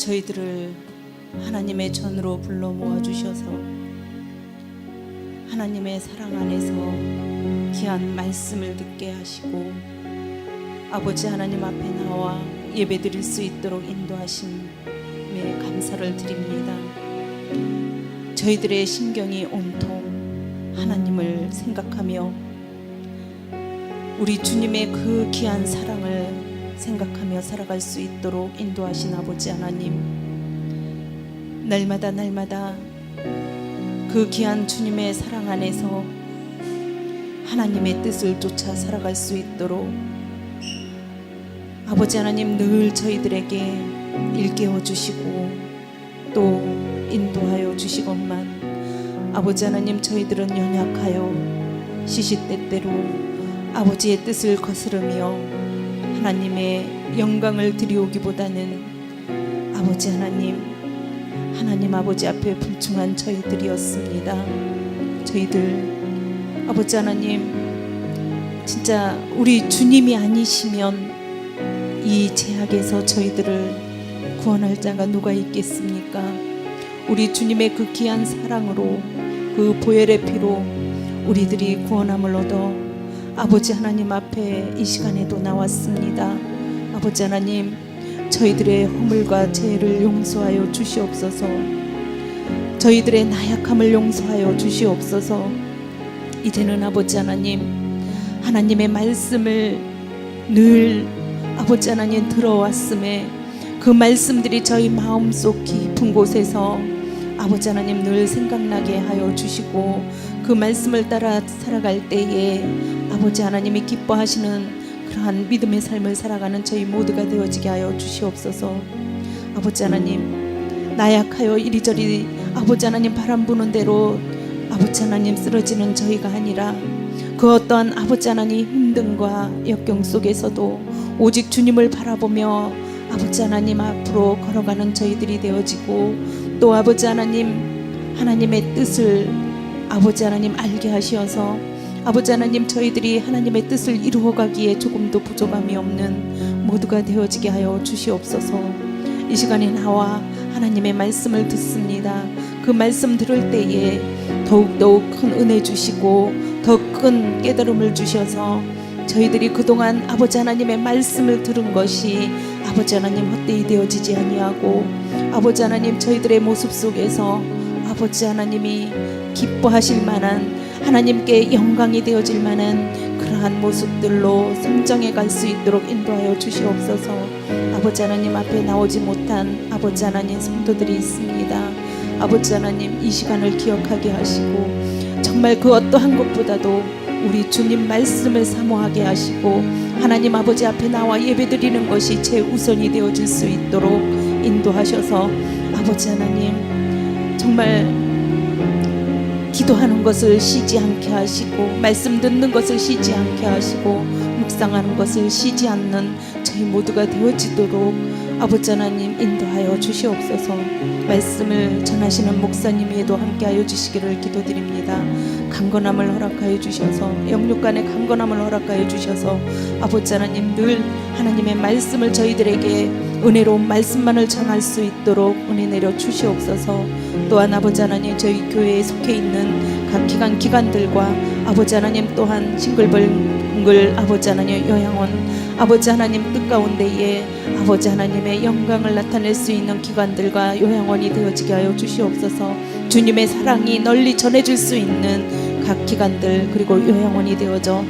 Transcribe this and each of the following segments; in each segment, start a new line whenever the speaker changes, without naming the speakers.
저희들을 하나님의 전으로 불러 모아주셔서 하나님의 사랑 안에서 귀한 말씀을 듣게 하시고 아버지 하나님 앞에 나와 예배드릴 수 있도록 인도하심에 감사를 드립니다. 저희들의 신경이 온통 하나님을 생각하며 우리 주님의 그 귀한 사랑을 생각하며 살아갈 수 있도록 인도하신 아버지 하나님, 날마다 그 귀한 주님의 사랑 안에서 하나님의 뜻을 쫓아 살아갈 수 있도록 아버지 하나님 늘 저희들에게 일깨워 주시고 또 인도하여 주시건만 아버지 하나님, 저희들은 연약하여 시시때때로 아버지의 뜻을 거스르며 하나님의 영광을 드리오기보다는 아버지 하나님 아버지 앞에 불충한 저희들이었습니다. 저희들 아버지 하나님, 진짜 우리 주님이 아니시면 이 죄악에서 저희들을 구원할 자가 누가 있겠습니까? 우리 주님의 그 귀한 사랑으로, 그 보혈의 피로 우리들이 구원함을 얻어 아버지 하나님 앞에 이 시간에도 나왔습니다. 아버지 하나님, 저희들의 허물과 죄를 용서하여 주시옵소서. 저희들의 나약함을 용서하여 주시옵소서. 이제는 아버지 하나님의 말씀을 늘 아버지 하나님 들어왔음에 그 말씀들이 저희 마음속 깊은 곳에서 아버지 하나님 늘 생각나게 하여 주시고 그 말씀을 따라 살아갈 때에 아버지 하나님이 기뻐하시는 그러한 믿음의 삶을 살아가는 저희 모두가 되어지게 하여 주시옵소서. 아버지 하나님, 나약하여 이리저리 아버지 하나님 바람 부는 대로 아버지 하나님 쓰러지는 저희가 아니라 그 어떠한 아버지 하나님 힘듦과 역경 속에서도 오직 주님을 바라보며 아버지 하나님 앞으로 걸어가는 저희들이 되어지고 또 아버지 하나님의 뜻을 아버지 하나님 알게 하시어서 아버지 하나님, 저희들이 하나님의 뜻을 이루어가기에 조금도 부족함이 없는 모두가 되어지게 하여 주시옵소서. 이 시간에 나와 하나님의 말씀을 듣습니다. 그 말씀 들을 때에 더욱 큰 은혜 주시고 더 큰 깨달음을 주셔서 저희들이 그동안 아버지 하나님의 말씀을 들은 것이 아버지 하나님 헛되이 되어지지 아니하고 아버지 하나님, 저희들의 모습 속에서 아버지 하나님이 기뻐하실 만한, 하나님께 영광이 되어질 만한 그러한 모습들로 성장해 갈 수 있도록 인도하여 주시옵소서. 아버지 하나님 앞에 나오지 못한 아버지 하나님 성도들이 있습니다. 아버지 하나님, 이 시간을 기억하게 하시고 정말 그 어떠한 것보다도 우리 주님 말씀을 사모하게 하시고 하나님 아버지 앞에 나와 예배드리는 것이 최우선이 되어질 수 있도록 인도하셔서 아버지 하나님, 정말 기도하는 것을 쉬지 않게 하시고 말씀 듣는 것을 쉬지 않게 하시고 묵상하는 것을 쉬지 않는 저희 모두가 되어지도록 아버지 하나님 인도하여 주시옵소서. 말씀을 전하시는 목사님에도 함께하여 주시기를 기도드립니다. 강건함을 허락하여 주셔서, 영육간의 강건함을 허락하여 주셔서 아버지 하나님 늘 하나님의 말씀을 저희들에게 은혜로운 말씀만을 전할 수 있도록 은혜 내려 주시옵소서. 또한 아버지 하나님, 저희 교회에 속해 있는 각 기관들과 아버지 하나님 또한 싱글벙글 아버지 하나님 요양원 아버지 하나님 뜻 가운데에 아버지 하나님의 영광을 나타낼 수 있는 기관들과 요양원이 되어지게 하여 주시옵소서. 주님의 사랑이 널리 전해질 수 있는 각 기관들 그리고 요양원이 되어져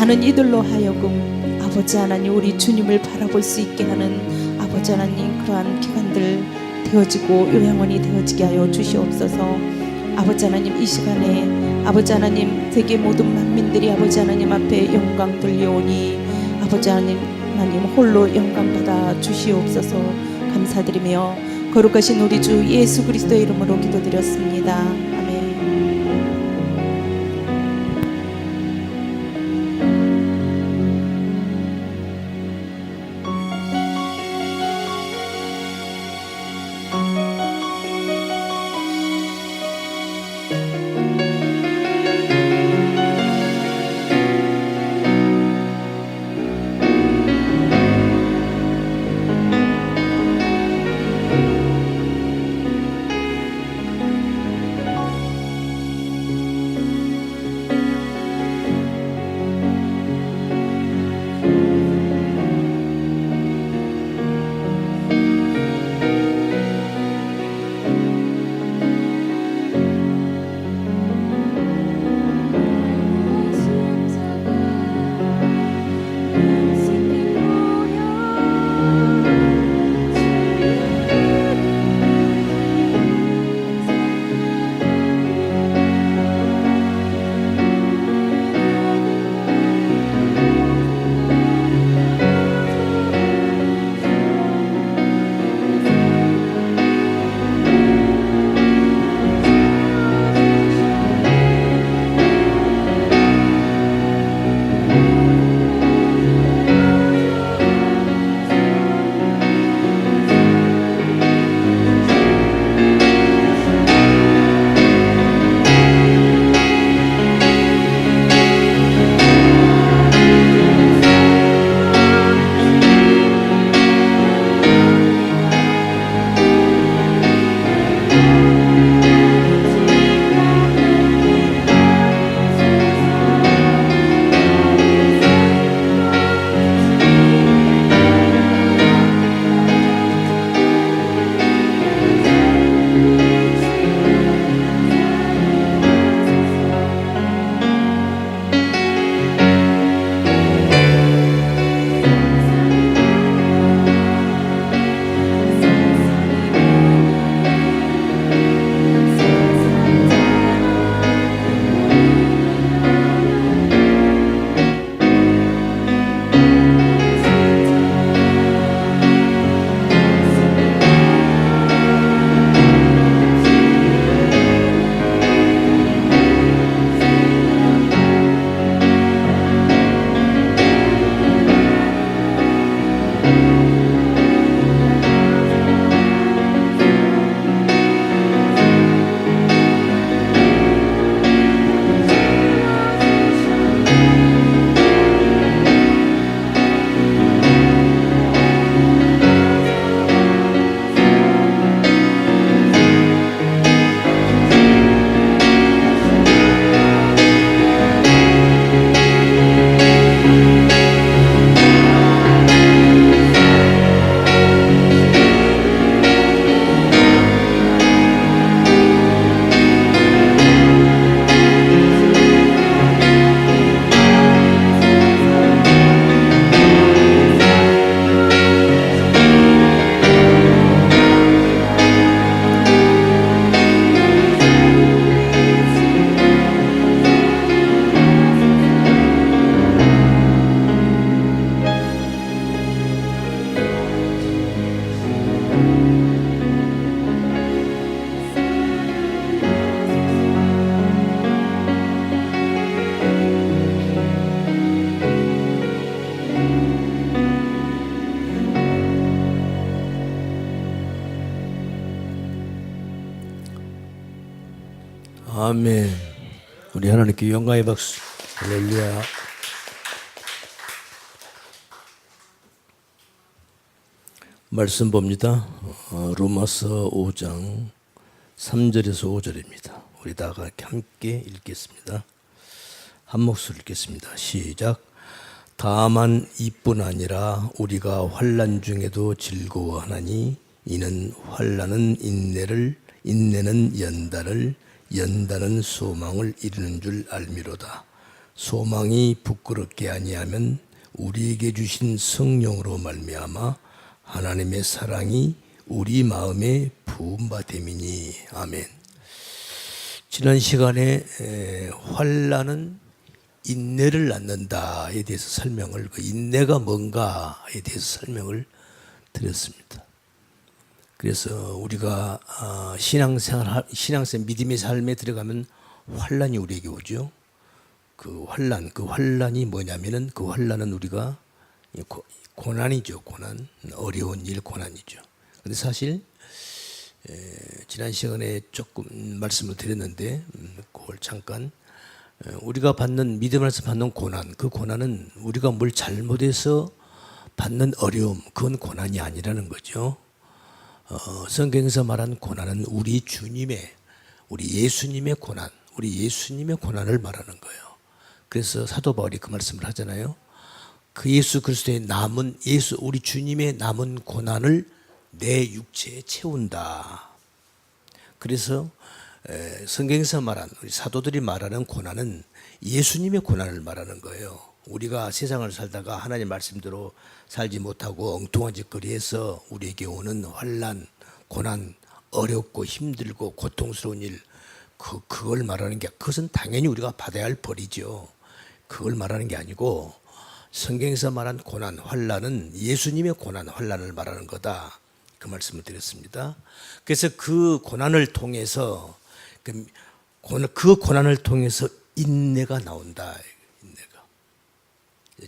많은 이들로 하여금 아버지 하나님 우리 주님을 바라볼 수 있게 하는 아버지 하나님 그러한 기관들 되어지고 요양원이 되어지게 하여 주시옵소서. 아버지 하나님, 이 시간에 아버지 하나님 세계 모든 만민들이 아버지 하나님 앞에 영광 돌려오니 아버지 하나님 홀로 영광 받아 주시옵소서. 감사드리며 거룩하신 우리 주 예수 그리스도의 이름으로 기도드렸습니다. 아멘.
아멘. 우리 하나님께 영광의 박수. 할렐루야. 말씀 봅니다. 로마서 5장 3절에서 5절입니다. 우리 다 함께 읽겠습니다. 한 목소리 읽겠습니다. 시작. 다만 이뿐 아니라 우리가 환난 중에도 즐거워하나니 이는 환난은 인내를, 인내는 연단을, 연단은 소망을 이루는 줄 알미로다. 소망이 부끄럽게 아니하면 우리에게 주신 성령으로 말미암아 하나님의 사랑이 우리 마음에 부은 바 됨이니. 아멘. 지난 시간에 환난은 인내를 낳는다에 대해서 설명을, 그 인내가 뭔가에 대해서 설명을 드렸습니다. 그래서 우리가 신앙생활 믿음의 삶에 들어가면 환난이 우리에게 오죠. 그 환난이 뭐냐면은, 그 환난은 우리가 고난이죠. 고난, 어려운 일, 고난이죠. 근데 사실 지난 시간에 조금 말씀을 드렸는데, 그걸 잠깐, 우리가 받는, 믿음 안에서 받는 고난, 그 고난은 우리가 뭘 잘못해서 받는 어려움, 그건 고난이 아니라는 거죠. 성경에서 말하는 고난은 우리 예수님의 고난, 우리 예수님의 고난을 말하는 거예요. 그래서 사도 바울이 그 말씀을 하잖아요. 그 예수 그리스도의 남은, 우리 주님의 남은 고난을 내 육체에 채운다. 그래서 성경에서 말한, 우리 사도들이 말하는 고난은 예수님의 고난을 말하는 거예요. 우리가 세상을 살다가 하나님 말씀대로 살지 못하고 엉뚱한 짓거리에서 우리에게 오는 환난, 고난, 어렵고 힘들고 고통스러운 일, 그걸 말하는 게, 그것은 당연히 우리가 받아야 할 벌이죠. 그걸 말하는 게 아니고, 성경에서 말한 고난, 환난은 예수님의 고난, 환난을 말하는 거다. 그 말씀을 드렸습니다. 그래서 그 고난을 통해서, 그 고난을 통해서 인내가 나온다. 인내가.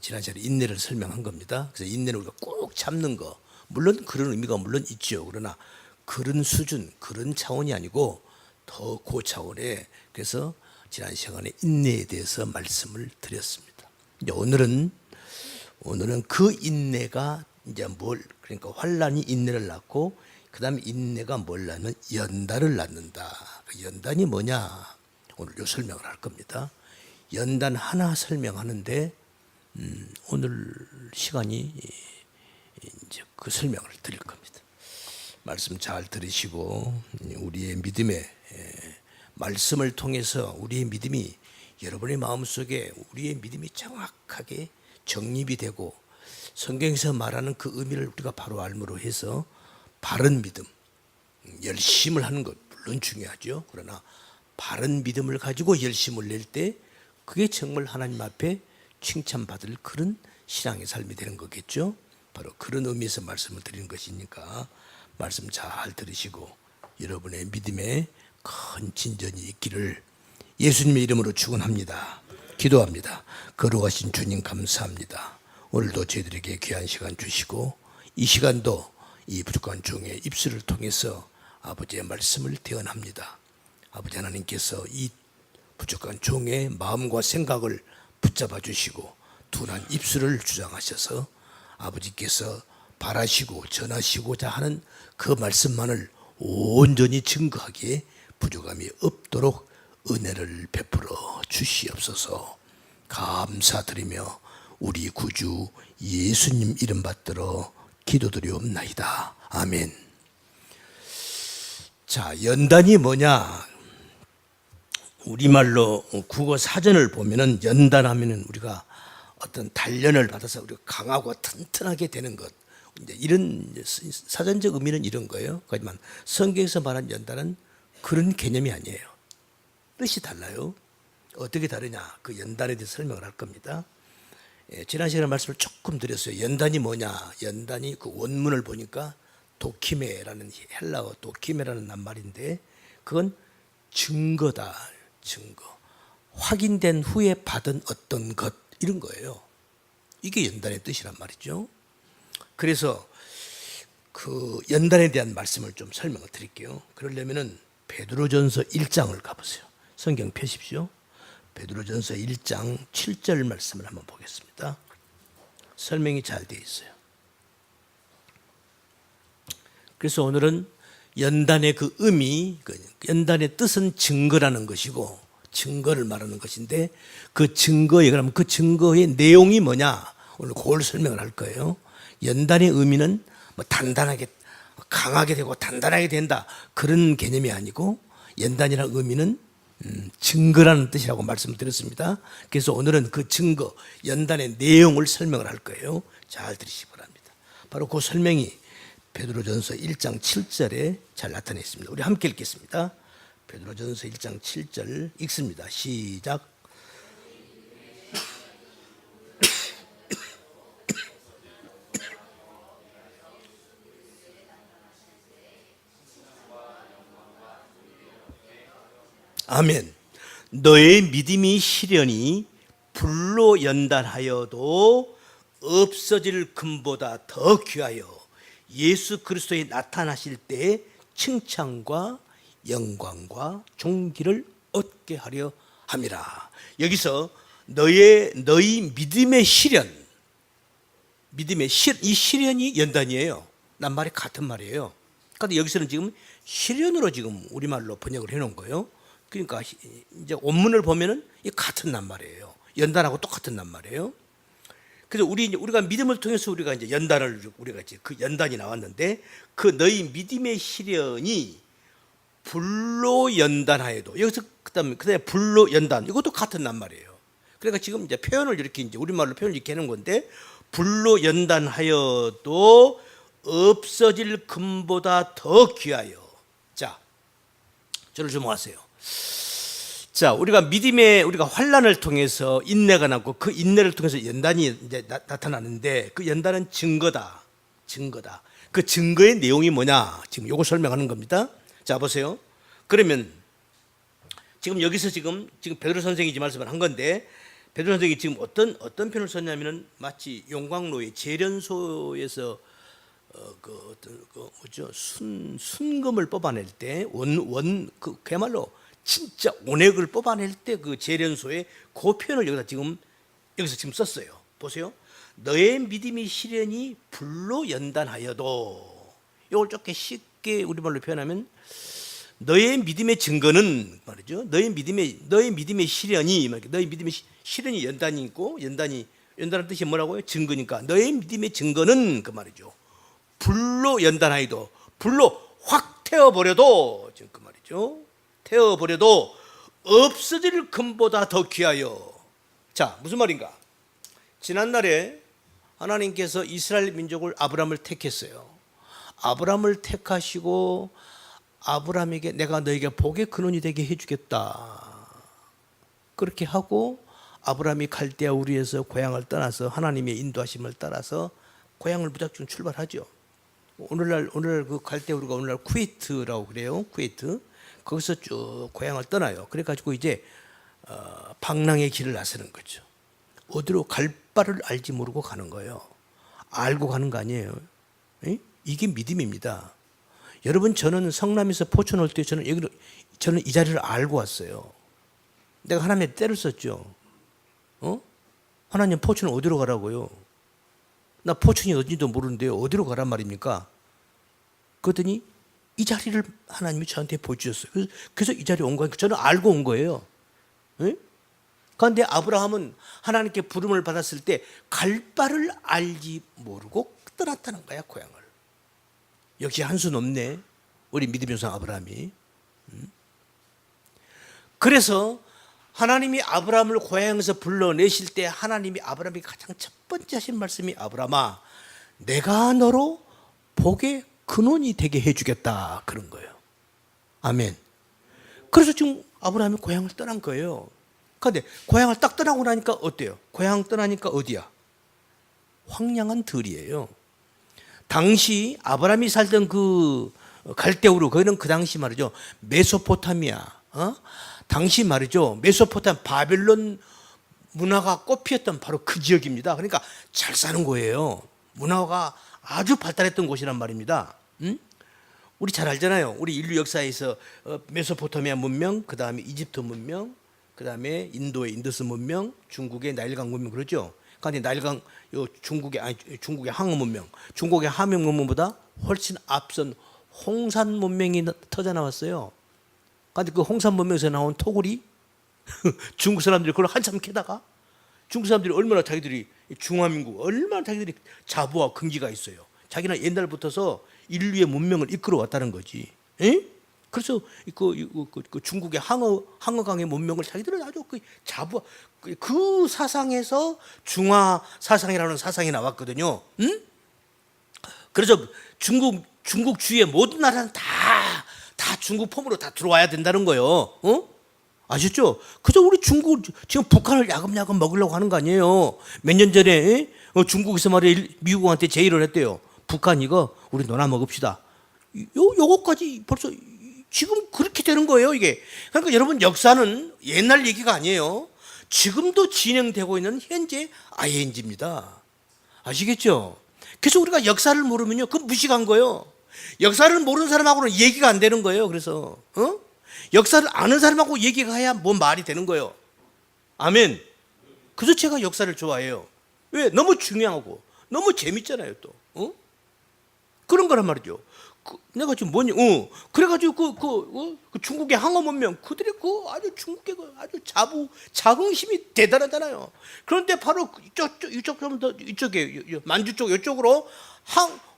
지난 시간에 인내를 설명한 겁니다. 그래서 인내는 우리가 꼭 참는 거, 물론 그런 의미가 물론 있죠. 그러나 그런 수준, 그런 차원이 아니고 더 고차원의, 그래서 지난 시간에 인내에 대해서 말씀을 드렸습니다. 이제 오늘은 그 인내가 이제 그러니까 환난이 인내를 낳고, 그 다음에 인내가 뭘 낳는, 연단을 낳는다. 그 연단이 뭐냐, 오늘 요 설명을 할 겁니다. 연단 하나 설명하는데 오늘 시간이 이제 그 설명을 드릴 겁니다. 말씀 잘 들으시고, 우리의 믿음의 말씀을 통해서 우리의 믿음이, 여러분의 마음속에 우리의 믿음이 정확하게 정립이 되고, 성경에서 말하는 그 의미를 우리가 바로 알므로 해서 바른 믿음, 열심을 하는 것 물론 중요하죠. 그러나 바른 믿음을 가지고 열심을 낼 때 그게 정말 하나님 앞에 칭찬받을 그런 신앙의 삶이 되는 거겠죠. 바로 그런 의미에서 말씀을 드리는 것이니까 말씀 잘 들으시고 여러분의 믿음에 큰 진전이 있기를 예수님의 이름으로 축원합니다. 기도합니다. 거룩하신 주님 감사합니다. 오늘도 저희들에게 귀한 시간 주시고, 이 시간도 이 부족한 종의 입술을 통해서 아버지의 말씀을 대언합니다. 아버지 하나님께서 이 부족한 종의 마음과 생각을 붙잡아 주시고 둔한 입술을 주장하셔서 아버지께서 바라시고 전하시고자 하는 그 말씀만을 온전히 증거하기에 부족함이 없도록 은혜를 베풀어 주시옵소서. 감사드리며 우리 구주 예수님 이름 받들어 기도드리옵나이다. 아멘. 자, 연단이 뭐냐? 우리말로 국어 사전을 보면은 연단하면은 우리가 어떤 단련을 받아서 우리가 강하고 튼튼하게 되는 것, 이제 이런 사전적 의미는 이런 거예요. 하지만 성경에서 말한 연단은 그런 개념이 아니에요. 뜻이 달라요. 어떻게 다르냐? 그 연단에 대해서 설명을 할 겁니다. 지난 시간에 말씀을 조금 드렸어요. 연단이 뭐냐? 연단이 그 원문을 보니까 도키메라는, 헬라어 도키메라는 낱말인데, 그건 증거다. 증거. 확인된 후에 받은 어떤 것, 이런 거예요. 이게 연단의 뜻이란 말이죠. 그래서 그 연단에 대한 말씀을 좀 설명을 드릴게요. 그러려면은 베드로전서 1장을 가보세요. 성경 펴십시오. 베드로전서 1장 7절 말씀을 한번 보겠습니다. 설명이 잘 되어 있어요. 그래서 오늘은 연단의 그 의미, 연단의 뜻은 증거라는 것이고 증거를 말하는 것인데 그 증거에 그러면 그 증거의 내용이 뭐냐? 오늘 그걸 설명을 할 거예요. 연단의 의미는 뭐 단단하게 강하게 되고 단단하게 된다 그런 개념이 아니고 연단이라는 의미는 증거라는 뜻이라고 말씀드렸습니다. 그래서 오늘은 그 증거, 연단의 내용을 설명을 할 거예요. 잘 들으시기 바랍니다. 바로 그 설명이 베드로전서 1장 7절에 잘 나타내 있습니다. 우리 함께 읽겠습니다. 베드로전서 1장 7절 읽습니다. 시작. 아멘. 너의 믿음이 시련이 불로 연단하여도 없어질 금보다 더 귀하여 예수 그리스도에 나타나실 때 칭찬과 영광과 존귀를 얻게 하려 함이라. 여기서 너희 믿음의 시련, 이 시련이 연단이에요. 낱말이 같은 말이에요. 그런데 여기서는 지금 시련으로 지금 우리말로 번역을 해놓은 거예요. 그러니까 이제 원문을 보면은 이 같은 낱말이에요. 연단하고 똑같은 낱말이에요. 그래서 우리가 믿음을 통해서 우리가 이제 우리가 이제 그 연단이 나왔는데 그 너희 믿음의 시련이 불로 연단하여도 여기서 그다음에 불로 연단 이것도 같은 낱말이에요. 그러니까 지금 이제 표현을 이렇게 이제 우리말로 표현을 이렇게 하는 건데 불로 연단하여도 없어질 금보다 더 귀하여. 자, 저를 주목하세요. 자, 우리가 환난을 통해서 인내가 나고 그 인내를 통해서 연단이 이제 나타나는데 그 연단은 증거다. 그 증거의 내용이 뭐냐? 지금 요거 설명하는 겁니다. 자, 보세요. 그러면 지금 여기서 지금 베드로 선생이 이 말씀을 한 건데 베드로 선생이 지금 어떤 표현을 썼냐면은 마치 용광로의 재련소에서 순금을 뽑아낼 때 그야말로 진짜 온액을 뽑아낼 때 그 재련소에 그 표현을 여기서 지금 썼어요. 보세요. 너의 믿음이 시련이 불로 연단하여도 이걸 조금 쉽게 우리말로 표현하면 너의 믿음의 증거는 말이죠. 너의 믿음의 시련이 시련이 연단이 있고 연단의 뜻이 뭐라고요? 증거니까 너의 믿음의 증거는 그 말이죠. 불로 연단하여도 불로 확 태워버려도 지금 그 말이죠. 태워버려도 없어질 금보다 더 귀하여. 자, 무슨 말인가? 지난날에 하나님께서 이스라엘 민족을 아브라함을 택했어요. 아브라함을 택하시고 아브라함에게 내가 너에게 복의 근원이 되게 해주겠다. 그렇게 하고 아브라함이 갈대아 우르에서 고향을 떠나서 하나님의 인도하심을 따라서 고향을 무작정 출발하죠. 오늘날 그 갈대아 우르가 오늘날 쿠웨이트라고 그래요. 쿠웨이트. 거기서 쭉 고향을 떠나요. 그래가지고 이제 방랑의 길을 나서는 거죠. 어디로 갈 바를 알지 모르고 가는 거예요. 알고 가는 거 아니에요. 에? 이게 믿음입니다. 여러분, 저는 성남에서 포천 올 때 저는 이 자리를 알고 왔어요. 내가 하나님의 때를 썼죠. 하나님, 포천은 어디로 가라고요? 나 포천이 어딘지도 모르는데요. 어디로 가란 말입니까? 그랬더니 이 자리를 하나님이 저한테 보여주셨어요. 그래서 이 자리에 온 거예요. 저는 알고 온 거예요. 그런데 아브라함은 하나님께 부름을 받았을 때 갈 바를 알지 모르고 떠났다는 거야, 고향을. 역시 한 수 넘네, 우리 믿음의 성 아브라함이. 그래서 하나님이 아브라함을 고향에서 불러내실 때 하나님이 아브라함에게 가장 첫 번째 하신 말씀이 아브라함아, 내가 너로 복의 근원이 되게 해주겠다, 그런 거예요. 아멘. 그래서 지금 아브라함이 고향을 떠난 거예요. 그런데 고향을 딱 떠나고 나니까 어때요? 고향 떠나니까 어디야? 황량한 들이에요. 당시 아브라함이 살던 그 갈대우르, 거기는 그 당시 말이죠, 메소포타미아, 당시 말이죠, 메소포타미아 바벨론 문화가 꽃피었던 바로 그 지역입니다. 그러니까 잘 사는 거예요. 문화가 아주 발달했던 곳이란 말입니다. 우리 잘 알잖아요. 우리 인류 역사에서 메소포타미아 문명, 그 다음에 이집트 문명, 그 다음에 인도의 인더스 문명, 중국의 나일강 문명 그러죠. 그런데 나일강 중국의 항해 문명, 중국의 항해 문명보다 훨씬 앞선 홍산 문명이 터져 나왔어요. 그런데 그 홍산 문명에서 나온 토굴이 중국 사람들이 그걸 한참 캐다가 중국 사람들이 얼마나 자기들이 중화민국 얼마나 자기들이 자부와 긍지가 있어요. 자기는 옛날부터서 인류의 문명을 이끌어 왔다는 거지. 에? 그래서 그 중국의 항어강의 문명을 자기들은 아주 그 자부 그 사상에서 중화 사상이라는 사상이 나왔거든요. 응? 그래서 중국 주위의 모든 나라는 다 중국 폼으로 다 들어와야 된다는 거예요. 어? 아셨죠? 그저 우리 중국 지금 북한을 야금야금 먹으려고 하는 거 아니에요. 몇 년 전에 중국에서 말이야 미국한테 제의를 했대요. 북한 이거 우리 논아 먹읍시다. 요거까지 벌써 지금 그렇게 되는 거예요, 이게. 그러니까 여러분 역사는 옛날 얘기가 아니에요. 지금도 진행되고 있는 현재 ING입니다. 아시겠죠? 그래서 우리가 역사를 모르면요, 그건 무식한 거예요. 역사를 모르는 사람하고는 얘기가 안 되는 거예요. 그래서 역사를 아는 사람하고 얘기가 해야 뭔 말이 되는 거예요. 아멘. 그래서 제가 역사를 좋아해요. 왜? 너무 중요하고 너무 재밌잖아요, 또. 그런 거란 말이죠. 내가 지금 뭐냐? 그래가지고 그 중국의 항어 문명 그들의 아주 중국의 아주 자긍심이 대단하잖아요. 그런데 바로 이쪽 좀 더 이쪽에 만주 쪽 이쪽으로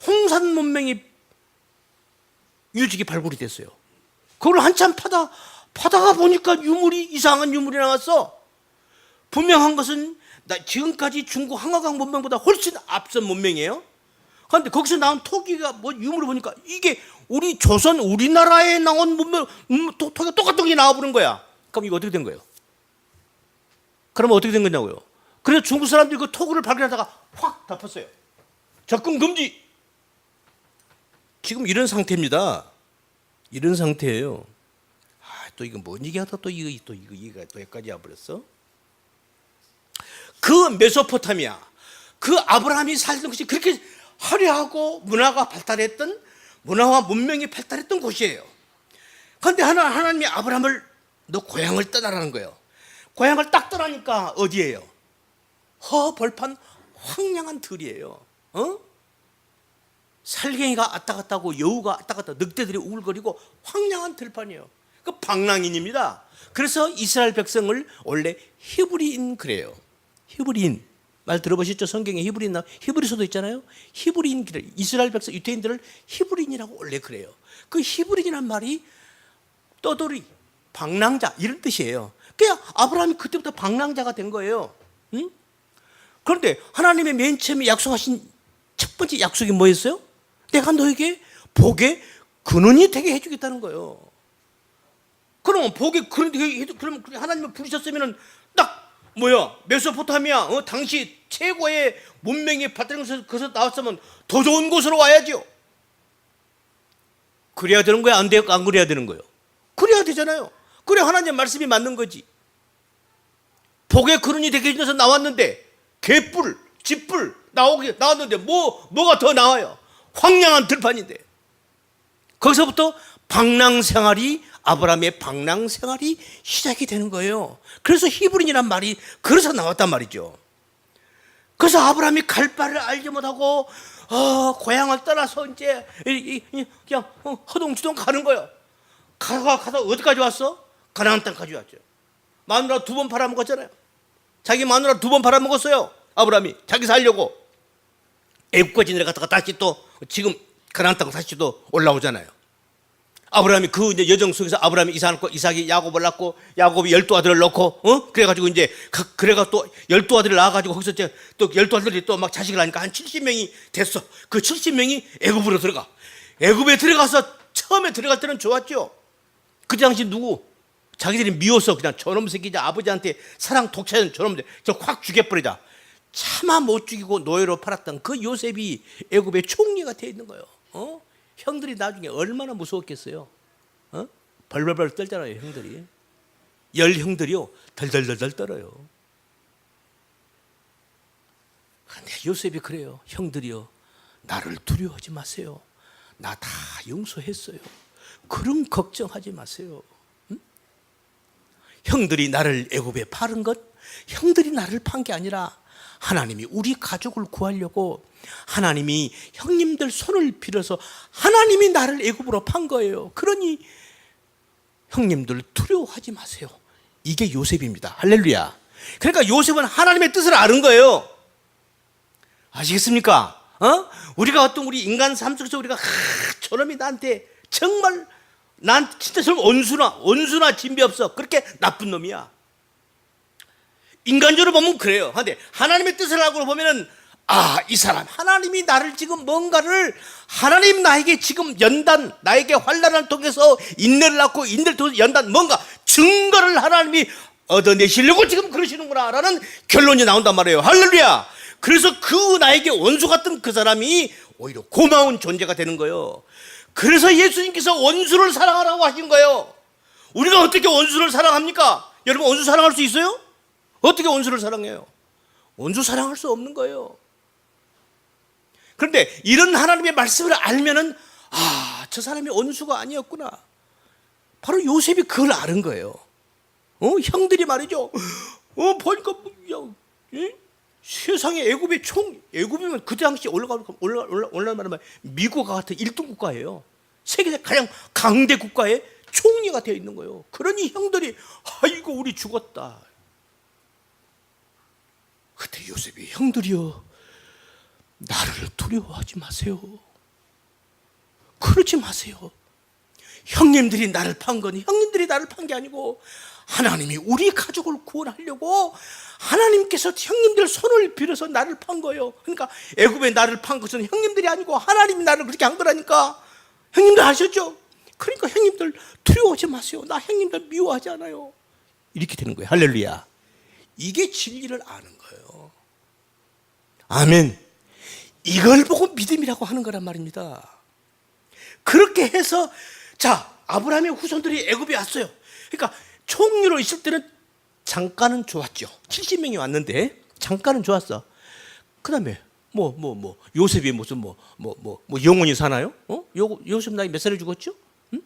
홍산 문명이 유적이 발굴이 됐어요. 그걸 한참 파다가 보니까 이상한 유물이 나왔어. 분명한 것은 지금까지 중국 항어강 문명보다 훨씬 앞선 문명이에요. 그런데 거기서 나온 토기가 유물을 보니까 이게 우리 조선 우리나라에 나온 문명 토기가 똑같은 게 나와버린 거야. 그럼 이거 어떻게 된 거예요? 그러면 어떻게 된 거냐고요? 그래서 중국 사람들이 그 토구를 발견하다가 확 덮었어요. 접근 금지. 지금 이런 상태입니다. 이런 상태예요. 또 이거 뭔 얘기하다 또 이거 여기까지 와버렸어. 그 메소포타미아, 그 아브라함이 살던 곳이 그렇게 화려하고 문화와 문명이 발달했던 곳이에요. 그런데 하나님이 아브라함을 너 고향을 떠나라는 거예요. 고향을 딱 떠나니까 어디예요? 벌판 황량한 들이에요. 살갱이가 왔다 갔다 하고 여우가 왔다 갔다 늑대들이 우글거리고 황량한 들판이에요. 그 방랑인입니다. 그래서 이스라엘 백성을 원래 히브리인 그래요. 히브리인 말 들어보셨죠? 성경에 히브리인 히브리서도 있잖아요. 히브리인 이스라엘 백성 유대인들을 히브리인이라고 원래 그래요. 그 히브리인이란 말이 떠돌이, 방랑자 이런 뜻이에요. 그냥 아브라함이 그때부터 방랑자가 된 거예요. 응? 그런데 하나님의 맨 처음에 약속하신 첫 번째 약속이 뭐였어요? 내가 너에게 복의 근원이 되게 해주겠다는 거예요. 그럼 복의 근원이 되게 그럼 하나님을 부르셨으면은 딱 메소포타미아 당시 최고의 문명이 발달한 곳에서 나왔으면 더 좋은 곳으로 와야죠. 그래야 되는 거야? 안 돼요? 안 그래야 되는 거예요? 그래야 되잖아요. 그래 하나님 말씀이 맞는 거지. 복의 근원이 되게 해주셔서 나왔는데 개뿔, 집뿔 나왔는데 뭐가 더 나와요? 황량한 들판인데. 거기서부터 아브라함의 방랑 생활이 시작이 되는 거예요. 그래서 히브리인이란 말이 그래서 나왔단 말이죠. 그래서 아브라함이 갈 바를 알지 못하고 고향을 떠나서 이제 그냥 허둥지둥 가는 거예요. 가다 어디까지 왔어? 가나안 땅까지 왔죠. 마누라 2번 팔아먹었잖아요. 자기 마누라 2번 팔아먹었어요. 아브라함이 자기 살려고 애국까지 내려갔다가 다시 또 지금 가나안 땅 다시 또 올라오잖아요. 아브라함이 그 이제 여정 속에서 아브라함이 이삭이 야곱을 낳고 야곱이 12아들을 낳고 그래가지고 이제 그래가 또 12아들을 낳아가지고 거기서 이제 또 12아들이 또 막 자식을 낳으니까 한 70명이 됐어. 그 70명이 애굽으로 들어가. 애굽에 들어가서 처음에 들어갈 때는 좋았죠. 그 당시 누구? 자기들이 미워서 그냥 저놈 새끼 아버지한테 사랑 독차는 저놈들 저 확 죽여버리자. 차마 못 죽이고 노예로 팔았던 그 요셉이 애굽의 총리가 돼 있는 거예요. 형들이 나중에 얼마나 무서웠겠어요. 벌벌벌 떨잖아요. 형들이. 형들이요 덜덜덜덜 떨어요. 근데 요셉이 그래요. 형들이요 나를 두려워하지 마세요. 나 다 용서했어요. 그런 걱정하지 마세요. 응? 형들이 나를 애굽에 팔은 것, 형들이 나를 판 게 아니라 하나님이 우리 가족을 구하려고 하나님이 형님들 손을 빌어서 하나님이 나를 애굽으로 판 거예요. 그러니 형님들 두려워하지 마세요. 이게 요셉입니다. 할렐루야. 그러니까 요셉은 하나님의 뜻을 아는 거예요. 아시겠습니까? 우리가 어떤 우리 인간 삶 속에서 우리가 저놈이 나한테 정말 난 진짜 좀 온순하 진비 없어. 그렇게 나쁜 놈이야. 인간적으로 보면 그래요. 근데 하나님의 뜻을 알고 보면은 이 사람 하나님이 나를 지금 뭔가를 하나님 나에게 지금 연단 나에게 환난을 통해서 인내를 낳고 인내를 통해서 연단 뭔가 증거를 하나님이 얻어내시려고 지금 그러시는구나 라는 결론이 나온단 말이에요. 할렐루야. 그래서 그 나에게 원수 같은 그 사람이 오히려 고마운 존재가 되는 거예요. 그래서 예수님께서 원수를 사랑하라고 하신 거예요. 우리가 어떻게 원수를 사랑합니까? 여러분 원수 사랑할 수 있어요? 어떻게 원수를 사랑해요? 원수 사랑할 수 없는 거예요. 그런데 이런 하나님의 말씀을 알면은 저 사람이 원수가 아니었구나. 바로 요셉이 그걸 아는 거예요. 형들이 말이죠. 보니까 세상에 애굽이면 그 당시 올라가면 미국과 같은 1등 국가예요. 세계 가장 강대 국가의 총리가 되어 있는 거예요. 그러니 형들이 아이고 우리 죽었다. 그때 요셉이 형들이여 나를 두려워하지 마세요. 그러지 마세요. 형님들이 나를 판 건 형님들이 나를 판 게 아니고 하나님이 우리 가족을 구원하려고 하나님께서 형님들 손을 빌어서 나를 판 거예요. 그러니까 애굽에 나를 판 것은 형님들이 아니고 하나님이 나를 그렇게 한 거라니까. 형님들 아셨죠? 그러니까 형님들 두려워하지 마세요. 나 형님들 미워하지 않아요. 이렇게 되는 거예요. 할렐루야. 이게 진리를 아는 거예요. 아멘. 이걸 보고 믿음이라고 하는 거란 말입니다. 그렇게 해서 아브라함의 후손들이 애굽에 왔어요. 그러니까 총리로 있을 때는 잠깐은 좋았죠. 70명이 왔는데 잠깐은 좋았어. 그 다음에 요셉이 무슨 영원히 사나요? 요셉 나이 몇 살에 죽었죠? 응?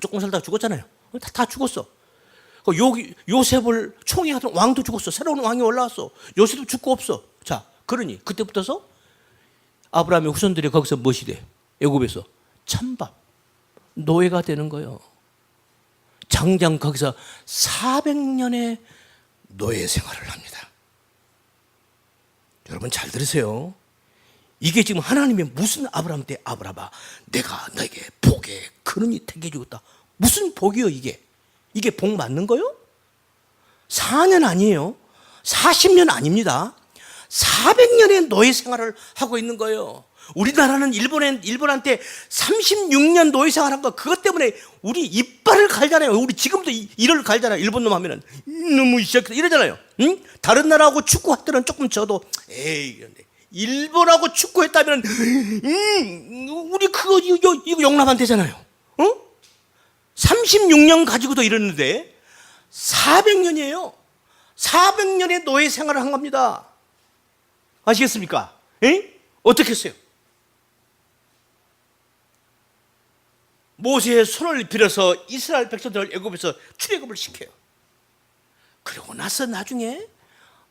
조금 살다가 죽었잖아요. 다 죽었어. 요셉을 총애하던 왕도 죽었어. 새로운 왕이 올라왔어. 요셉도 죽고 없어. 그러니 그때부터서 아브라함의 후손들이 거기서 무엇이 돼? 애굽에서 찬밥 노예가 되는 거예요. 장장 거기서 400년의 노예 생활을 합니다. 여러분 잘 들으세요. 이게 지금 하나님의 무슨 아브라함한테 아브라함아 내가 너에게 복에 그러니 택해 주겠다. 무슨 복이요 이게? 이게 복 맞는 거요? 4년 아니에요. 40년 아닙니다. 400년의 노예 생활을 하고 있는 거예요. 우리나라는 일본한테 36년 노예 생활한 거 그것 때문에 우리 이빨을 갈잖아요. 우리 지금도 이를 갈잖아요. 일본 놈 하면은 너무 이러잖아요. 응? 다른 나라하고 축구할 때는 조금 져도 이런데 일본하고 축구했다면 우리 그거 이거 용납 안 되잖아요. 36년 가지고도 이러는데 400년이에요. 400년의 노예 생활을 한 겁니다. 아시겠습니까? 어떻게 했어요? 모세의 손을 빌어서 이스라엘 백성들을 애굽에서 출애굽을 시켜요. 그러고 나서 나중에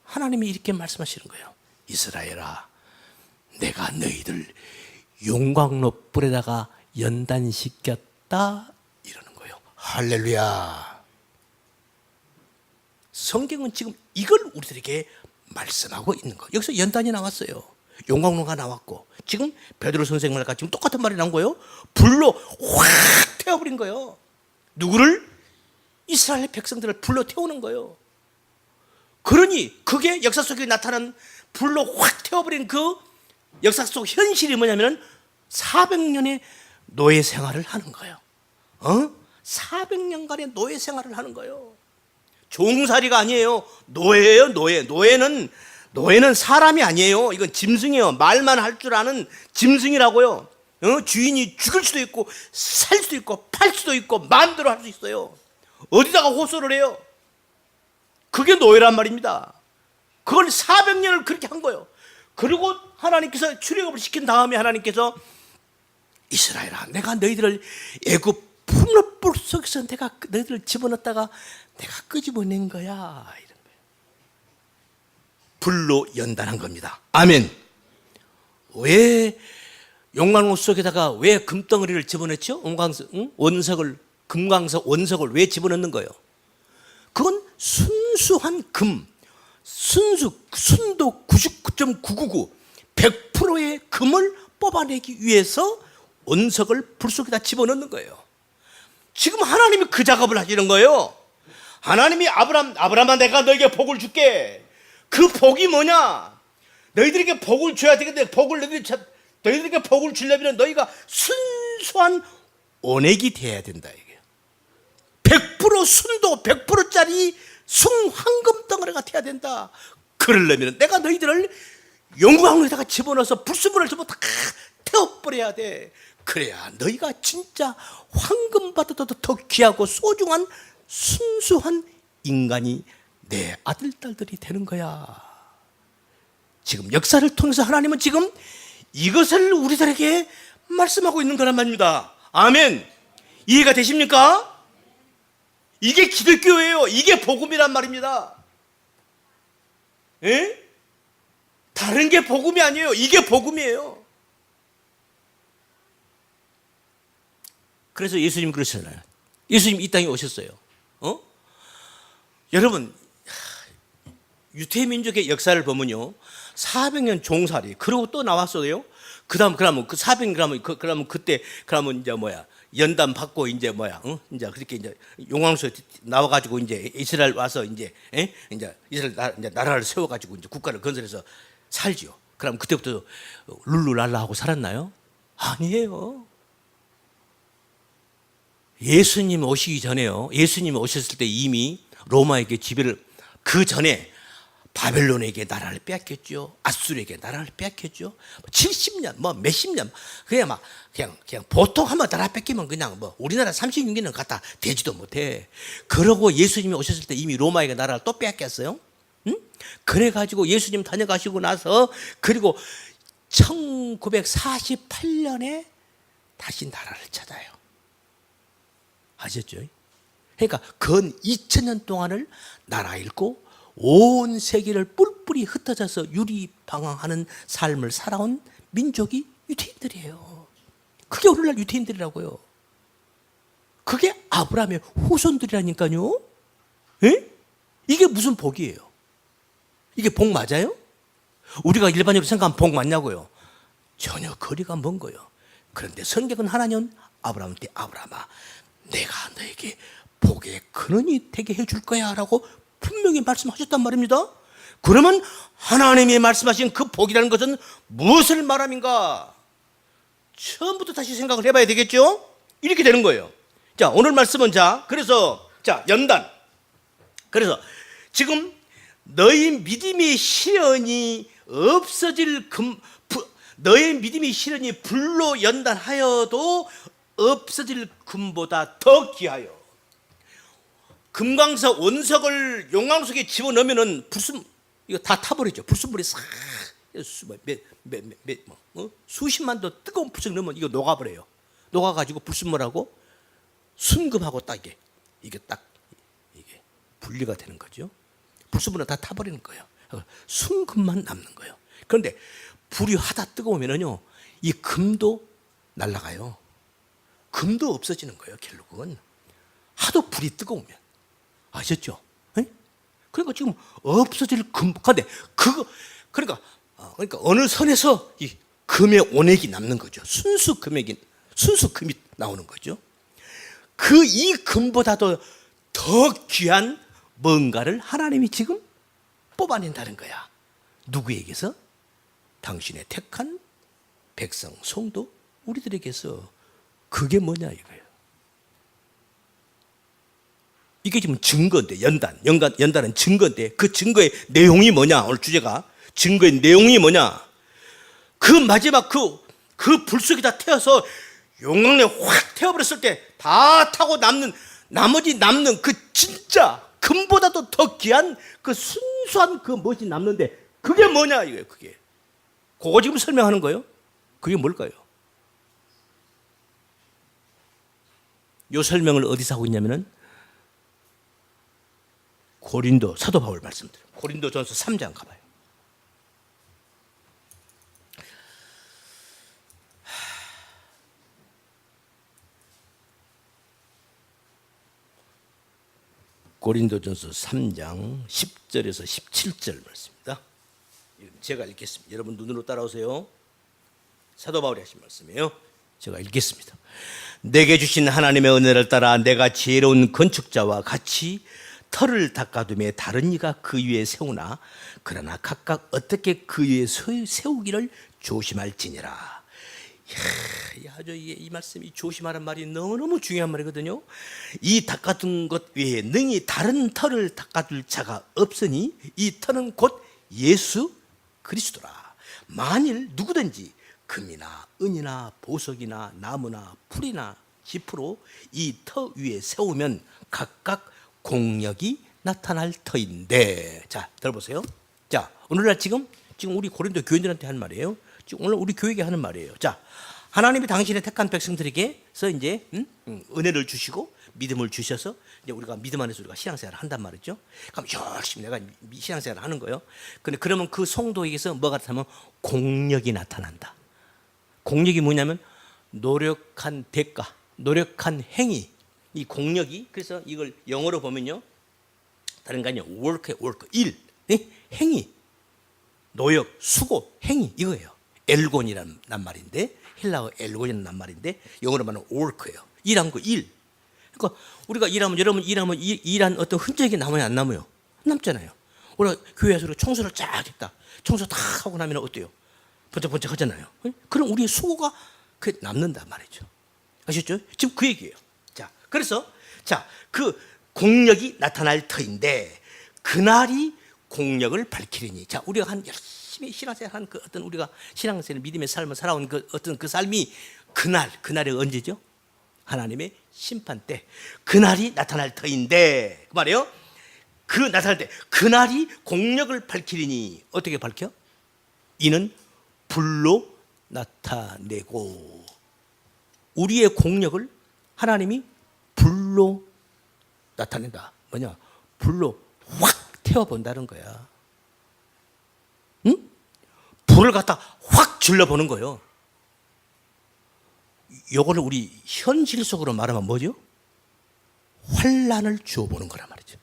하나님이 이렇게 말씀하시는 거예요. 이스라엘아, 내가 너희들 용광로 뿔에다가 연단시켰다 이러는 거예요. 할렐루야. 성경은 지금 이걸 우리들에게 말씀하고 있는 거예요. 여기서 연단이 나왔어요. 용광로가 나왔고 지금 베드로 선생님과 지금 똑같은 말이 나온 거예요. 불로 확 태워버린 거예요. 누구를? 이스라엘 백성들을 불로 태우는 거예요. 그러니 그게 역사 속에 나타난 불로 확 태워버린 그 역사 속 현실이 뭐냐면 400년의 노예 생활을 하는 거예요. 400년간의 노예 생활을 하는 거예요. 종살이가 아니에요. 노예예요. 노예는 사람이 아니에요. 이건 짐승이에요. 말만 할 줄 아는 짐승이라고요. 주인이 죽일 수도 있고 살 수도 있고 팔 수도 있고 마음대로 할 수 있어요. 어디다가 호소를 해요? 그게 노예란 말입니다. 그걸 400년을 그렇게 한 거예요. 그리고 하나님께서 출애굽을 시킨 다음에 하나님께서 이스라엘아, 내가 너희들을 애굽 풀무불 속에서 내가 너희들을 집어넣었다가 내가 끄집어낸 거야, 이런 거예요. 불로 연단한 겁니다. 아멘. 왜 용광로 속에다가 왜 금덩어리를 집어넣죠? 원석을, 금광석 원석을 왜 집어넣는 거예요? 그건 순수한 금, 순도 99.999, 100%의 금을 뽑아내기 위해서 원석을 불 속에다 집어넣는 거예요. 지금 하나님이 그 작업을 하시는 거예요. 하나님이 아브라함아, 내가 너에게 복을 줄게. 그 복이 뭐냐? 너희들에게 복을 줘야 되겠는데, 너희들에게 복을 주려면 너희가 순수한 온액이 돼야 된다, 이게. 100% 순도 100%짜리 순황금 덩어리가 돼야 된다. 그러려면 내가 너희들을 용광로에다가 집어넣어서 불순물을 전부 다 태워버려야 돼. 그래야 너희가 진짜 황금보다도 더 귀하고 소중한 순수한 인간이 내 아들, 딸들이 되는 거야. 지금 역사를 통해서 하나님은 지금 이것을 우리들에게 말씀하고 있는 거란 말입니다. 아멘. 이해가 되십니까? 이게 기독교예요. 이게 복음이란 말입니다. 예? 다른 게 복음이 아니에요. 이게 복음이에요. 그래서 예수님 그러셨잖아요. 예수님 이 땅에 오셨어요. 여러분, 유태민족의 역사를 보면요, 400년 종살이, 그리고 또 나왔어요. 그러면 그 400년 그러면 그때 그러면 이제 연단 받고 이제 이제 그렇게 이제 용왕소에 나와가지고 이제 이스라엘 와서 이제 이스라엘 나라를 세워가지고 이제 국가를 건설해서 살지요. 그럼 그때부터 룰루랄라 하고 살았나요? 아니에요. 예수님 오시기 전에요. 예수님 오셨을 때 이미 로마에게 지배를, 그 전에 바벨론에게 나라를 빼앗겼죠. 아수르에게 나라를 빼앗겼죠. 70년, 몇십 년, 그냥 보통 한번 나라 뺏기면 그냥 우리나라 36년은 갖다 대지도 못해. 그러고 예수님이 오셨을 때 이미 로마에게 나라를 또 빼앗겼어요. 응? 그래가지고 예수님 다녀가시고 나서, 그리고 1948년에 다시 나라를 찾아요. 아셨죠? 그러니까 근 2000년 동안을 나라 잃고 온 세계를 뿔뿔이 흩어져서 유리방황하는 삶을 살아온 민족이 유태인들이에요. 그게 오늘날 유태인들이라고요. 그게 아브라함의 후손들이라니까요. 에? 이게 무슨 복이에요? 이게 복 맞아요? 우리가 일반적으로 생각하면 복 맞냐고요? 전혀 거리가 먼 거예요. 그런데 성경은 하나님 아브라함한테, 아브라함아, 내가 너에게 복의 근원이 되게 해줄 거야 라고 분명히 말씀하셨단 말입니다. 그러면 하나님이 말씀하신 그 복이라는 것은 무엇을 말함인가? 처음부터 다시 생각을 해봐야 되겠죠? 이렇게 되는 거예요. 자, 오늘 말씀은 그래서 연단. 그래서 지금 너희 믿음의 시련이 너의 믿음의 시련이 불로 연단하여도 없어질 금보다 더 귀하여. 금광석 원석을 용광석에 집어넣으면은 이거 다 타버리죠. 불순물이 싹 수십만 도 뜨거운 불순 넣으면 이거 녹아버려요. 녹아가지고 불순물하고 순금하고 딱 이게 분리가 되는 거죠. 불순물은 다 타버리는 거예요. 순금만 남는 거예요. 그런데 불이 하다 뜨거우면은요, 이 금도 날아가요. 금도 없어지는 거예요. 결국은 하도 불이 뜨거우면. 아셨죠? 에? 그러니까 지금 없어질 금. 근데 그러니까 어느 선에서 이 금의 온액이 남는 거죠. 순수 금이 나오는 거죠. 이 금보다도 더 귀한 뭔가를 하나님이 지금 뽑아낸다는 거야. 누구에게서? 당신의 택한 백성, 성도, 우리들에게서. 그게 뭐냐 이거예요. 이게 지금 증거인데, 연단은 증거인데, 그 증거의 내용이 뭐냐? 오늘 주제가 증거의 내용이 뭐냐? 그 마지막 그 불 속에다 태워서 용광로에 확 태워버렸을 때 다 타고 나머지 남는 그 진짜 금보다도 더 귀한 그 순수한 그 멋이 남는데, 그게 뭐냐 이거예요. 그거 지금 설명하는 거예요. 그게 뭘까요? 요 설명을 어디서 하고 있냐면은 고린도 사도 바울 말씀드려요. 고린도전서 3장 가봐요. 고린도전서 3장 10절에서 17절 말씀입니다. 제가 읽겠습니다. 여러분 눈으로 따라오세요. 사도 바울이 하신 말씀이에요. 제가 읽겠습니다. 내게 주신 하나님의 은혜를 따라 내가 지혜로운 건축자와 같이 터를 닦아둠에 다른 이가 그 위에 세우나 그러나 각각 어떻게 그 위에 세우기를 조심할지니라. 아주 이 말씀이 조심하란 말이 너무너무 중요한 말이거든요. 이 닦아둔 것 외에 능히 다른 터를 닦아둘 자가 없으니 이 터는 곧 예수 그리스도라. 만일 누구든지 금이나 은이나 보석이나 나무나 풀이나 짚으로 이 터 위에 세우면 각각 공력이 나타날 터인데. 자, 들어보세요. 자, 오늘날 지금 우리 고린도 교인들한테 한 말이에요. 지금 오늘 우리 교회에 하는 말이에요. 자, 하나님이 당신의 택한 백성들에게서 이제 은혜를 주시고 믿음을 주셔서 이제 우리가 믿음 안에서 우리가 신앙생활을 한단 말이죠. 그럼 열심히 내가 신앙생활을 하는 거예요. 근데 그러면 그 성도에게서 뭐가 나타나면 공력이 나타난다. 공력이 뭐냐면 노력한 대가, 노력한 행위. 이 공력이 그래서 이걸 영어로 보면요, 다른 게 아니라 work, 일, 행위, 노력, 수고, 행위 이거예요. 엘곤이란 말인데 헬라어 엘곤이라는 말인데 영어로 말하면 work예요. 일한 거 일. 그러니까 우리가 일하면 여러분 일한 어떤 흔적이 남아요, 안 남아요? 남잖아요. 우리가 교회에서 청소를 쫙 했다. 청소 다 하고 나면 어때요? 번쩍번쩍 하잖아요. 그럼 우리의 수고가 그 남는단 말이죠. 아셨죠? 지금 그 얘기예요. 자, 그래서 그 공력이 나타날 터인데 그날이 공력을 밝히리니. 자, 우리가 한 열심히 신앙생활 한 그 어떤 우리가 신앙생활 믿음의 삶을 살아온 그 어떤 그 삶이 그날이 언제죠? 하나님의 심판 때 그날이 나타날 터인데 그 말이에요. 그 나타날 때 그날이 공력을 밝히리니. 어떻게 밝혀? 이는 불로 나타내고. 우리의 공력을 하나님이 불로 나타낸다. 뭐냐? 불로 확 태워본다는 거야. 응? 불을 갖다 확 질러보는 거예요. 요거를 우리 현실 속으로 말하면 뭐죠? 환난을 주어보는 거란 말이죠.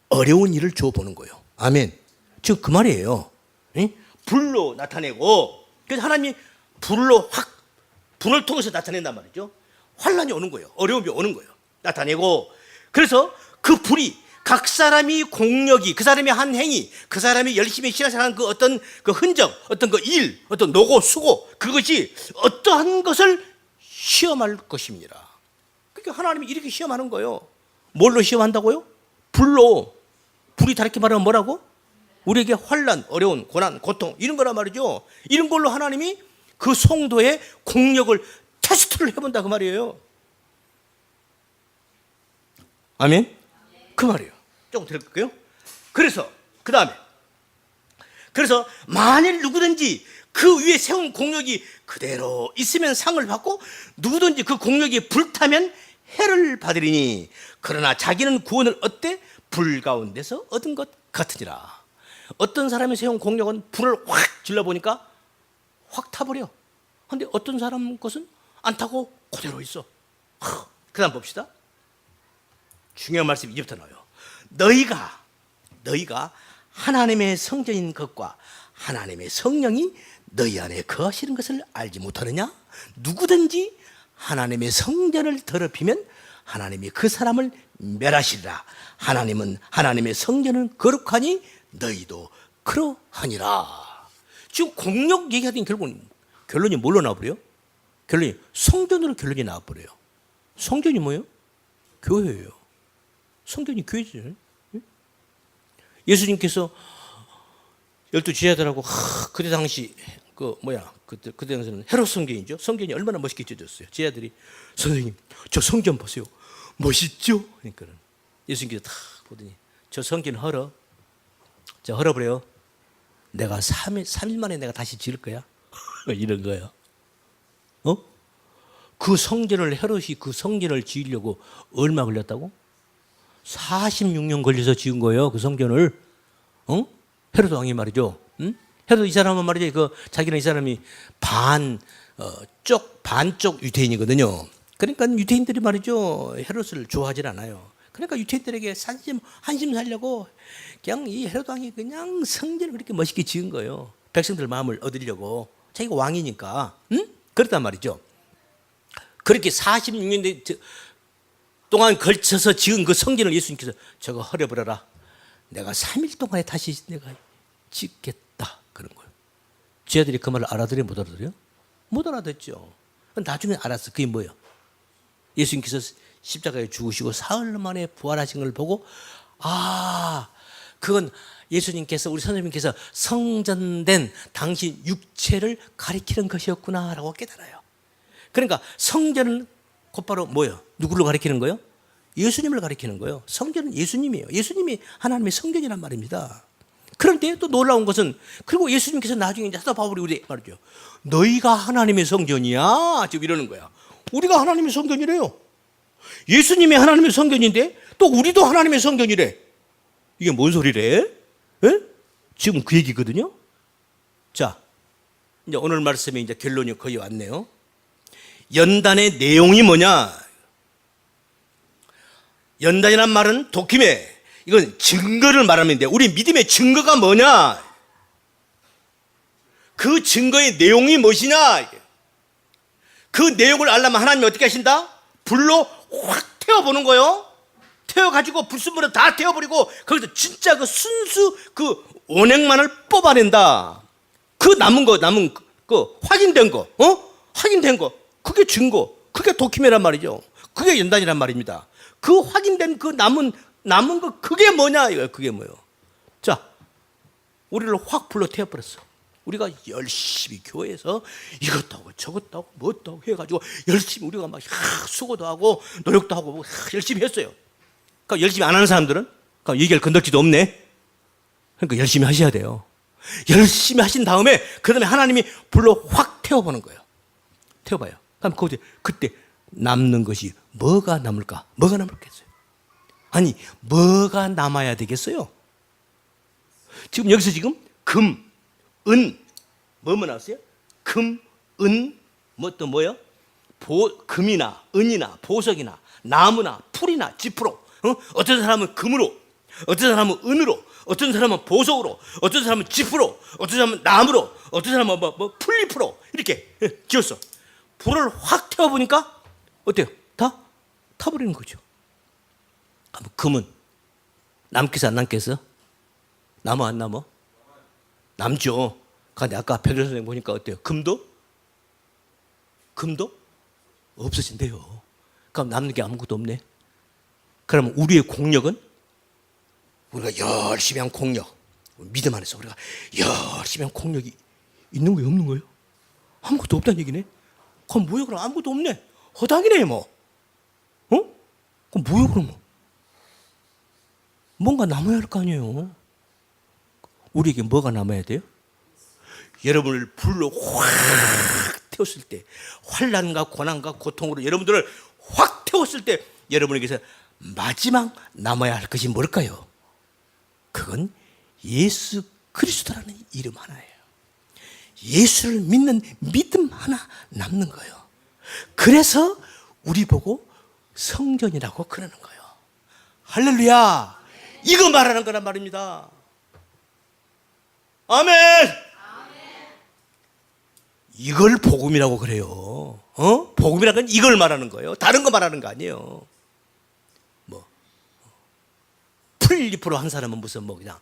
어려운 일을 주어보는 거예요. 아멘. 지금 그 말이에요. 응? 불로 나타내고. 그래서 하나님이 불을 통해서 나타낸단 말이죠. 환난이 오는 거예요. 어려움이 오는 거예요. 나타내고. 그래서 그 불이 각 사람이 공력이, 그 사람이 한 행위, 그 사람이 열심히 신앙생활하는 그 어떤 그 흔적, 어떤 그 일, 어떤 노고, 수고, 그것이 어떠한 것을 시험할 것입니다. 그러니까 하나님이 이렇게 시험하는 거예요. 뭘로 시험한다고요? 불로. 불이 다르게 말하면 뭐라고? 우리에게 환난, 어려운, 고난, 고통 이런 거란 말이죠. 이런 걸로 하나님이 그 성도의 공력을 테스트를 해본다 그 말이에요. 아멘? 그 말이에요. 조금 들을게요. 그래서 그 다음에 그래서 만일 누구든지 그 위에 세운 공력이 그대로 있으면 상을 받고 누구든지 그 공력이 불타면 해를 받으리니 그러나 자기는 구원을 어때? 불 가운데서 얻은 것 같으니라. 어떤 사람이 세운 공력은 불을 확 질러보니까 확 타버려. 그런데 어떤 사람 것은 안 타고 그대로 있어. 그 다음 봅시다. 중요한 말씀이 이제부터 나와요. 너희가 하나님의 성전인 것과 하나님의 성령이 너희 안에 거하시는 것을 알지 못하느냐? 누구든지 하나님의 성전을 더럽히면 하나님이 그 사람을 멸하시리라. 하나님은 하나님의 성전은 거룩하니 너희도 그러하니라. 지금 공력 얘기하더니 결론이 뭘로 나와버려요? 결론이 성전으로 결론이 나와버려요. 성전이 뭐예요? 교회예요. 성전이 교회죠. 예수님께서 12 제자들하고 그때 당시 그때 당시는 헤롯 성전이죠. 성전이 얼마나 멋있게 지어졌어요. 제자들이 선생님 저 성전 보세요. 멋있죠? 그러니까 예수님께서 딱 보더니 저 성전 헐어버려요. 내가 3일 만에 내가 다시 지을 거야. 이런 거예요. 그 성전을 헤롯이 그 성전을 지으려고 얼마 걸렸다고? 46년 걸려서 지은 거예요. 그 성전을. 헤롯 왕이 말이죠. 응? 헤롯 이 사람은 말이죠. 그 자기는 이 사람이 반쪽 유대인이거든요. 그러니까 유대인들이 말이죠. 헤롯을 좋아하질 않아요. 그러니까 유대인들에게 한심 살려고 그냥 이 헤롯 왕이 그냥 성전을 그렇게 멋있게 지은 거예요. 백성들 마음을 얻으려고. 자기가 왕이니까. 응? 그렇단 말이죠. 그렇게 46년 동안 걸쳐서 지은 그 성전을 예수님께서 저거 헐어버려라. 내가 3일 동안에 다시 내가 짓겠다. 그런 거예요. 쟤들이 그 말을 알아들여 못 알아들여? 못 알아듣죠. 나중에 알았어. 그게 뭐예요? 예수님께서 십자가에 죽으시고 사흘 만에 부활하신 걸 보고 그건 예수님께서 우리 선생님께서 성전된 당신 육체를 가리키는 것이었구나 라고 깨달아요. 그러니까 성전은 곧바로 뭐예요? 누구를 가리키는 거예요? 예수님을 가리키는 거예요. 성전은 예수님이에요. 예수님이 하나님의 성전이란 말입니다. 그런데 또 놀라운 것은 그리고 예수님께서 나중에 이제 사도 바울이 우리 말이죠. 너희가 하나님의 성전이야. 지금 이러는 거야. 우리가 하나님의 성전이래요. 예수님이 하나님의 성전인데 또 우리도 하나님의 성전이래. 이게 뭔 소리래? 에? 지금 그 얘기거든요. 자, 이제 오늘 말씀에 이제 결론이 거의 왔네요. 연단의 내용이 뭐냐? 연단이란 말은 도킴에 이건 증거를 말하는데 우리 믿음의 증거가 뭐냐? 그 증거의 내용이 무엇이냐? 그 내용을 알려면 하나님이 어떻게 하신다? 불로 확 태워보는 거예요. 태워가지고 불순물을 다 태워버리고 거기서 진짜 그 순수 그 원액만을 뽑아낸다. 그 남은 그 확인된 거, 확인된 거, 그게 증거, 그게 도키메란 말이죠. 그게 연단이란 말입니다. 그 확인된 그 남은 거 그게 뭐냐 이거예요. 그게 뭐예요? 자, 우리를 확 불러 태워버렸어. 우리가 열심히 교회에서 이것도 하고 저것도 하고 뭣도 하고 해가지고 열심히 우리가 막 수고도 하고 노력도 하고 열심히 했어요. 그러니까 열심히 안 하는 사람들은 그러니까 얘기할 건덕지도 없네. 그러니까 열심히 하셔야 돼요. 열심히 하신 다음에 그 다음에 하나님이 불로 확 태워보는 거예요. 태워봐요. 그럼 그때 남는 것이 뭐가 남을까? 뭐가 남을겠어요? 아니 뭐가 남아야 되겠어요? 지금 여기서 지금 금, 은, 뭐 나왔어요? 금, 은, 또 뭐요? 금이나 은이나 보석이나 나무나 풀이나 지프로. 어떤 사람은 금으로, 어떤 사람은 은으로, 어떤 사람은 보석으로, 어떤 사람은 지프로, 어떤 사람은 나무로, 어떤 사람은 풀잎으로 이렇게 지었어. 불을 확 태워보니까 어때요? 다 타버리는 거죠. 금은 남겠어 안 남겠어? 남아 안 남아? 남죠. 근데 아까 백일 선생님 보니까 어때요? 금도 없어진대요. 그럼 남는 게 아무것도 없네. 그러면 우리의 공력은 우리가 열심히 한 공력, 믿음 안에서 우리가 열심히 한 공력이 있는 거예요, 없는 거예요? 아무것도 없다는 얘기네. 그럼 뭐예요? 그럼 아무것도 없네. 허당이네 뭐. 그럼 뭐예요 그럼? 뭔가 남아야 할 거 아니에요. 우리에게 뭐가 남아야 돼요? 여러분을 불로 확 태웠을 때, 환난과 고난과 고통으로 여러분들을 확 태웠을 때 여러분에게서 마지막 남아야 할 것이 뭘까요? 그건 예수 그리스도라는 이름 하나예요. 예수를 믿는 믿음 하나 남는 거예요. 그래서 우리 보고 성전이라고 그러는 거예요. 할렐루야. 이거 말하는 거란 말입니다. 아멘. 이걸 복음이라고 그래요. 복음이라는 건 이걸 말하는 거예요. 다른 거 말하는 거 아니에요. 풀잎으로 한 사람은 무슨 그냥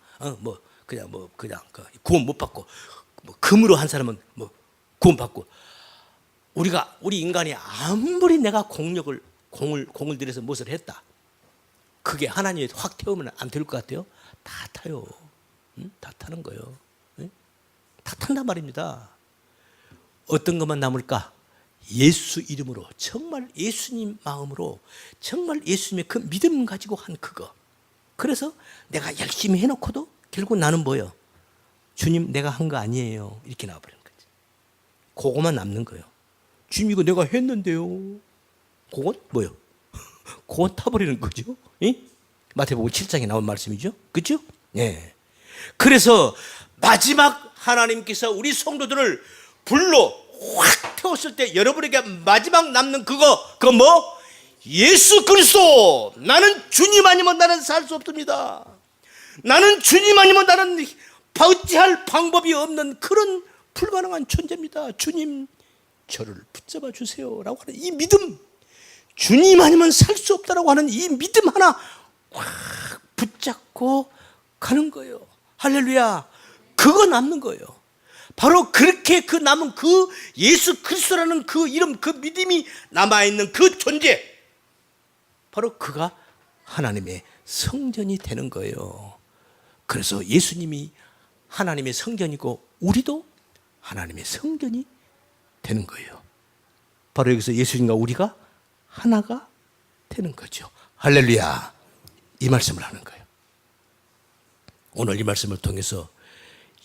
구원 못 받고 금으로 한 사람은 구원 받고 우리 인간이 아무리 내가 공을 들여서 무엇을 했다. 그게 하나님이 확 태우면 안 될 것 같아요? 다 타요. 다 타는 거예요. 다 탄단 말입니다. 어떤 것만 남을까? 예수 이름으로 정말 예수님 마음으로 정말 예수님의 그 믿음 가지고 한 그거. 그래서 내가 열심히 해놓고도 결국 나는 뭐예요? 주님 내가 한 거 아니에요. 이렇게 나와버리는 거지. 그거만 남는 거예요. 주님 이거 내가 했는데요. 그건 뭐요? 그건 타버리는 거죠. 예? 마태복음 7장에 나온 말씀이죠. 그렇죠? 예. 그래서 마지막 하나님께서 우리 성도들을 불로 확 태웠을 때 여러분에게 마지막 남는 그거 뭐? 예수 그리스도. 나는 주님 아니면 나는 살 수 없습니다. 나는 주님 아니면 나는 어찌할 방법이 없는 그런 불가능한 존재입니다. 주님 저를 붙잡아 주세요 라고 하는 이 믿음, 주님 아니면 살 수 없다라고 하는 이 믿음 하나 확 붙잡고 가는 거예요. 할렐루야. 그거 남는 거예요. 바로 그렇게 그 남은 그 예수 그리스도라는 그 이름, 그 믿음이 남아있는 그 존재, 바로 그가 하나님의 성전이 되는 거예요. 그래서 예수님이 하나님의 성전이고 우리도 하나님의 성전이 되는 거예요. 바로 여기서 예수님과 우리가 하나가 되는 거죠. 할렐루야. 이 말씀을 하는 거예요. 오늘 이 말씀을 통해서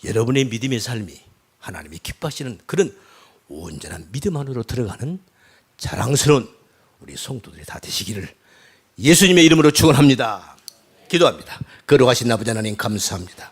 여러분의 믿음의 삶이 하나님이 기뻐하시는 그런 온전한 믿음 안으로 들어가는 자랑스러운 우리 성도들이 다 되시기를 예수님의 이름으로 축원합니다. 기도합니다. 거룩하신 아버지 하나님 감사합니다.